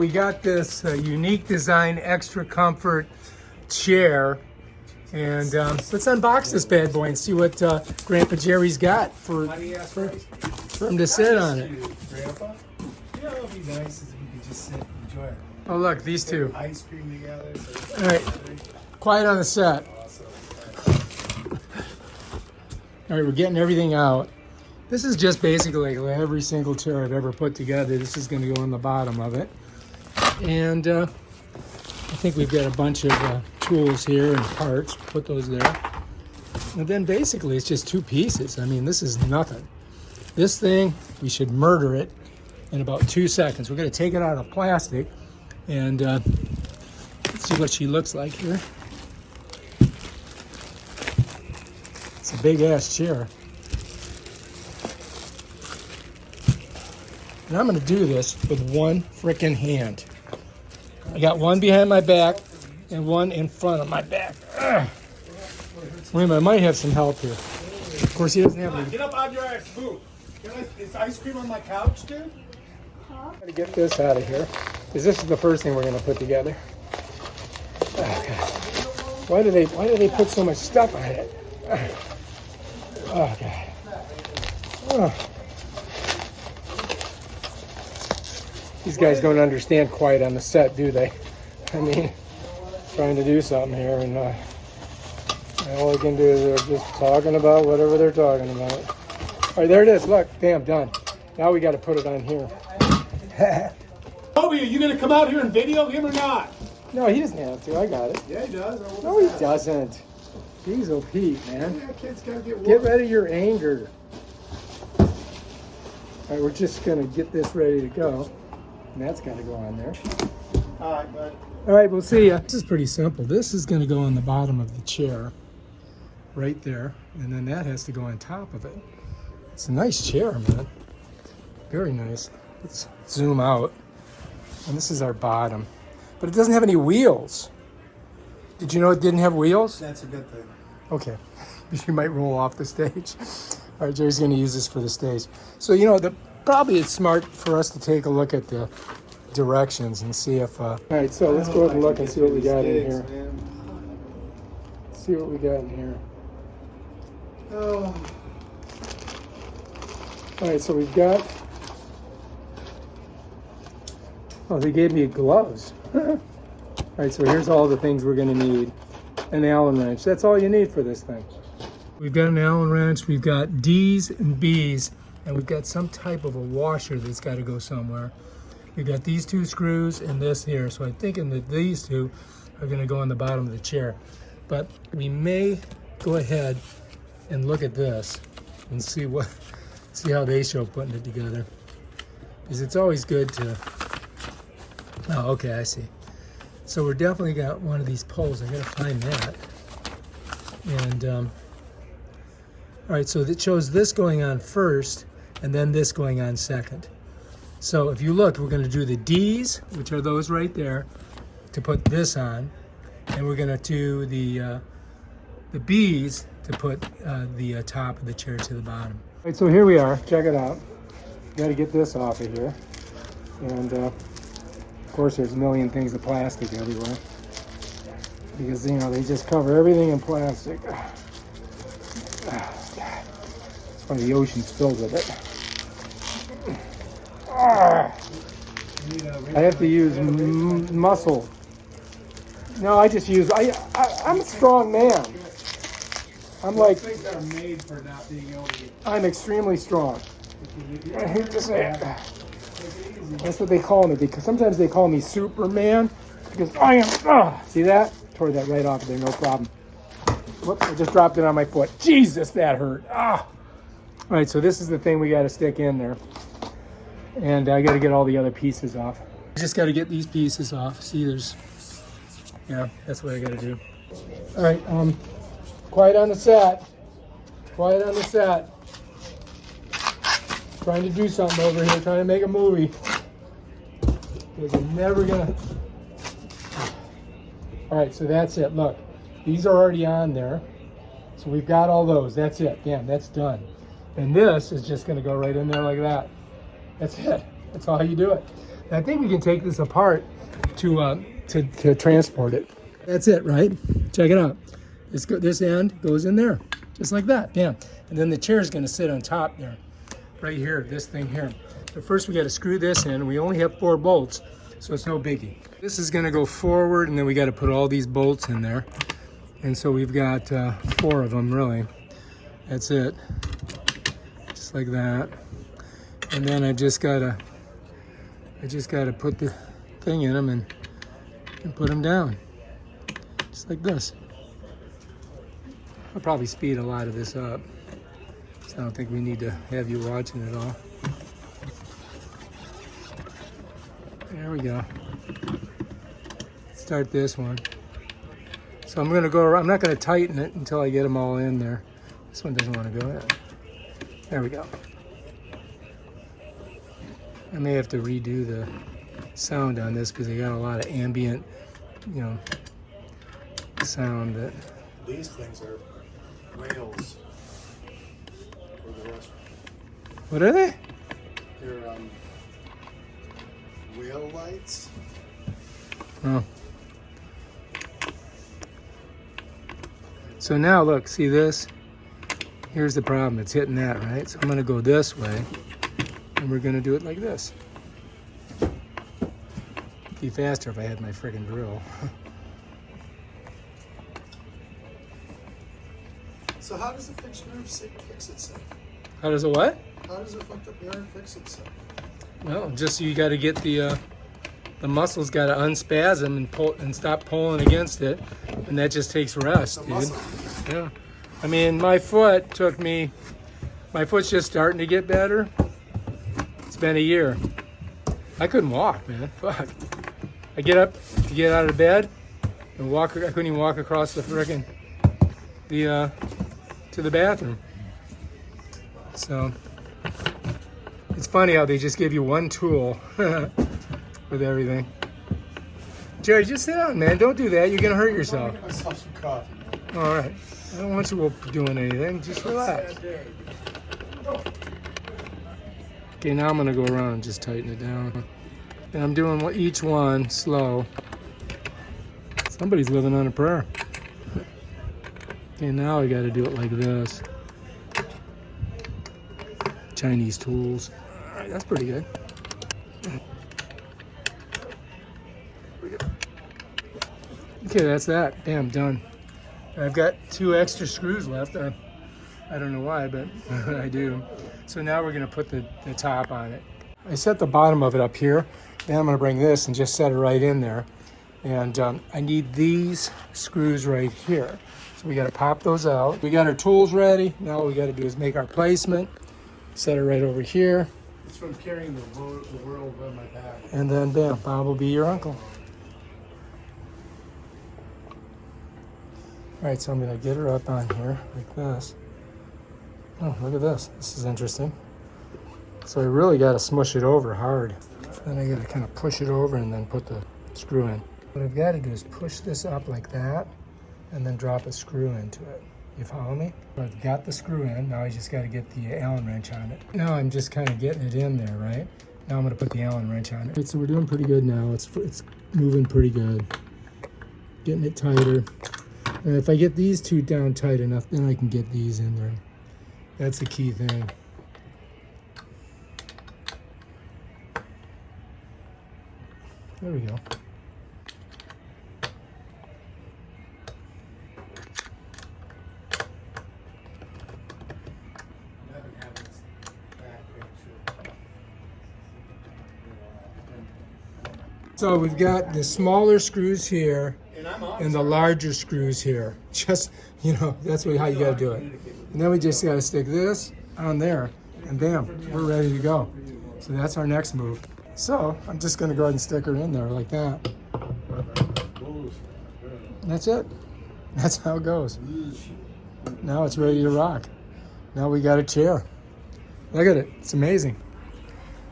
We got this unique design, extra comfort chair, and let's unbox this bad boy and see what Grandpa Jerry's got for him to sit on it. Grandpa? Yeah, it would be nice if we could just sit and enjoy it. Oh look, these two. Ice cream together. All right, quiet on the set. All right, we're getting everything out. This is just basically like every single chair I've ever put together. This is going to go on the bottom of it. And I think we've got a bunch of tools here and parts. Put those there. And then basically it's just two pieces. I mean, this is nothing. This thing, we should murder it in about 2 seconds. We're going to take it out of plastic and let's see what she looks like here. It's a big ass chair. And I'm going to do this with one frickin' hand. I got one behind my back and one in front of my back. Ugh. Wait a minute, I might have some help here. Of course, he doesn't have any. Get up on your ass, move. Is ice cream on my couch, dude? I'm going to get this out of here, because this is the first thing we're going to put together. Oh, God. Why do they put so much stuff on it? Oh, God. Oh. These guys don't understand quiet on the set, do they? I mean, trying to do something here, and all I can do is they're just talking about whatever they're talking about. All right, there it is. Look, damn, done. Now we got to put it on here. Toby, are you going to come out here and video him or not? No, he doesn't have to. I got it. Yeah, he does. No, he doesn't. Jeez, oh, Pete, man. Yeah, kids gotta get rid of your anger. All right, we're just going to get this ready to go. And that's got to go on there. All right, bud. All right, we'll see ya. This is pretty simple. This is going to go on the bottom of the chair, right there, and then that has to go on top of it. It's a nice chair, man. Very nice. Let's zoom out. And this is our bottom. But it doesn't have any wheels. Did you know it didn't have wheels? That's a good thing. Okay. You might roll off the stage. All right, Jerry's going to use this for the stage. So, you know, probably it's smart for us to take a look at the directions and see if... All right, so let's go ahead and look and see what we got in here. See what we got in here. Oh. All right, so we've got... Oh, they gave me gloves. All right, so here's all the things we're going to need. An Allen wrench. That's all you need for this thing. We've got an Allen wrench. We've got D's and B's. And we've got some type of a washer that's got to go somewhere. We've got these two screws and this here. So I'm thinking that these two are going to go on the bottom of the chair. But we may go ahead and look at this and see how they show putting it together. Because it's always good to... Oh, okay, I see. So we're definitely got one of these poles. I got to find that. And all right, so it shows this going on first, and then this going on second. So if you look, we're going to do the D's, which are those right there, to put this on, and we're going to do the B's to put the top of the chair to the bottom. All right, so here we are. Check it out. Got to get this off of here, and of course, there's a million things of plastic everywhere because you know they just cover everything in plastic. That's why the ocean's filled with it. I have to use muscle. No, I just use. I'm a strong man. I'm like. Things are made for not being able to get. I'm extremely strong. I hate to say it. That's what they call me, because sometimes they call me Superman because I am. See that? Tore that right off of there, no problem. Whoops! I just dropped it on my foot. Jesus, that hurt. All right, so this is the thing we got to stick in there, and I got to get all the other pieces off. I just got to get these pieces off. See, yeah, that's what I got to do. All right, quiet on the set. Quiet on the set. Trying to do something over here, trying to make a movie. Because I'm never gonna... All right, so that's it. Look, these are already on there. So we've got all those. That's it. Damn, that's done. And this is just gonna go right in there like that. That's it. That's all you do it. I think we can take this apart to transport it. That's it, right? Check it out. This end goes in there, just like that. Bam. And then the chair is going to sit on top there, right here, this thing here. But first we got to screw this in. We only have 4 bolts, so it's no biggie. This is going to go forward, and then we got to put all these bolts in there. And so we've got 4 of them, really. That's it. Just like that. And then I just gotta put the thing in them and put them down, just like this. I'll probably speed a lot of this up, so I don't think we need to have you watching it all. There we go. Start this one. So I'm gonna go around. I'm not gonna tighten it until I get them all in there. This one doesn't want to go in. There we go. I may have to redo the sound on this because I got a lot of ambient, you know, sound. That These things are rails for the restaurant. What are they? They're whale lights. Oh. So now look, see this? Here's the problem. It's hitting that, right? So I'm going to go this way, and we're going to do it like this. It'd be faster if I had my friggin' drill. So how does it fix itself? How does it what? How does it fucked up yarn fix itself? Well, just you got to get the muscles got to unspasm and pull and stop pulling against it, and that just takes rest, dude. Yeah. I mean, my foot's just starting to get better. It's been a year. I couldn't walk, man. Fuck. I get up to get out of bed and walk. I couldn't even walk across the frickin' to the bathroom. So it's funny how they just give you one tool with everything. Jerry, just sit down, man. Don't do that. You're gonna hurt yourself. Get myself some coffee. All right. I don't want you doing anything. Just relax. Okay, now I'm gonna go around and just tighten it down. And I'm doing each one slow. Somebody's living on a prayer. Okay, now I gotta do it like this. Chinese tools. All right, that's pretty good. Okay, that's that. Bam, done. I've got 2 extra screws left. I don't know why, but I do. So now we're gonna put the top on it. I set the bottom of it up here. Then I'm gonna bring this and just set it right in there. And I need these screws right here. So we gotta pop those out. We got our tools ready. Now all we gotta do is make our placement. Set it right over here. It's from carrying the world on my back. And then bam, Bob will be your uncle. All right, so I'm gonna get her up on here like this. Oh, look at this. This is interesting. So I really gotta smush it over hard. Then I gotta kind of push it over and then put the screw in. What I've gotta do is push this up like that and then drop a screw into it. You follow me? So I've got the screw in. Now I just gotta get the Allen wrench on it. Now I'm just kind of getting it in there, right? Now I'm gonna put the Allen wrench on it. Right, so we're doing pretty good now. It's moving pretty good. Getting it tighter. And if I get these 2 down tight enough, then I can get these in there. That's the key thing. There we go. So we've got the smaller screws here and the larger screws here. Just, you know, that's how you gotta do it. And then we just gotta stick this on there and bam, we're ready to go. So that's our next move. So I'm just gonna go ahead and stick her in there like that. And that's it. That's how it goes. Now it's ready to rock. Now we got a chair. Look at it, it's amazing.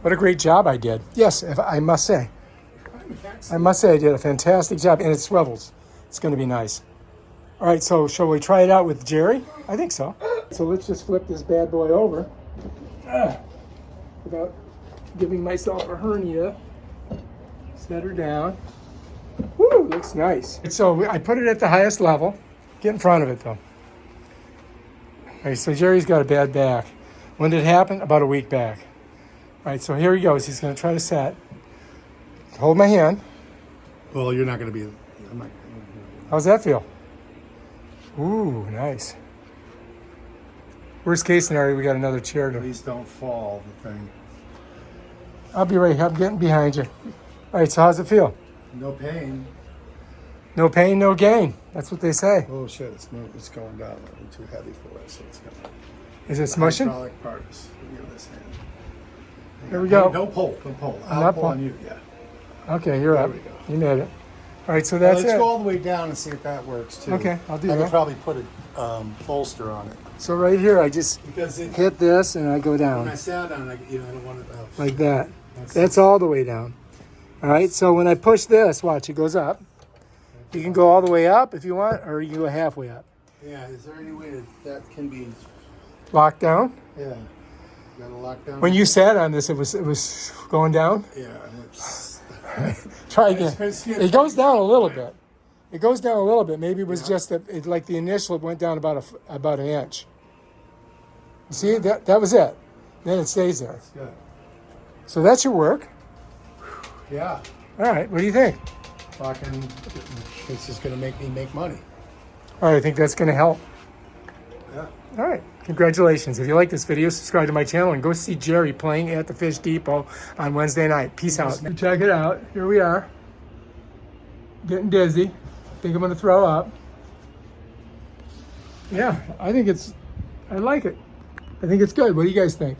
What a great job I did. Yes, I must say. I did a fantastic job, and it swivels. It's going to be nice. All right, so shall we try it out with Jerry? I think so. So let's just flip this bad boy over without giving myself a hernia. Set her down. Woo, looks nice. So I put it at the highest level. Get in front of it though. All right, so Jerry's got a bad back. When did it happen? About a week back. All right, so here he goes. He's gonna try to set. Hold my hand. Well, you're not going to be. I'm not, How's that feel? Ooh, nice. Worst case scenario, we got another chair to. please don't fall. The thing. I'll be right here. I'm getting behind you. All right, so how's it feel? No pain. No pain, no gain. That's what they say. Oh shit! It's going down. I'm too heavy for it, so it's going. Is it smushing? Hydraulic parts. Give me this hand. Here we go. Hey, don't pull. Don't pull. I'm I'll not pull on pulling. you. Yeah. Okay, you're There up. we go. You made it. All right, so that's Let's it. go all the way down and see if that works too. Okay, I'll do I that. could probably put a bolster on it So right here, I just because hit this and I go when I down sat on it, I don't want it to. like that. That's all the way down. All right, so when I push this, watch, it goes up. You can go all the way up if you want, or you can go halfway up. Yeah. Is there any way that can be? Lock down. Yeah. You got to lock down. When you sat on this, it was going down. Yeah. It's, Try again. It goes down a little bit. It goes down a little bit. Maybe it was just like the initial. It went down about an inch. You see, that was it. Then it stays there. That's good. So that's your work. Yeah. All right. What do you think? Fucking. This is gonna make me make money. All right. I think that's going to help. Yeah. All right. Congratulations. If you like this video, subscribe to my channel and go see Jerry playing at the Fish Depot on Wednesday night. Peace out. Check it out. Here we are. Getting dizzy. Think I'm going to throw up. Yeah, I like it. I think it's good. What do you guys think?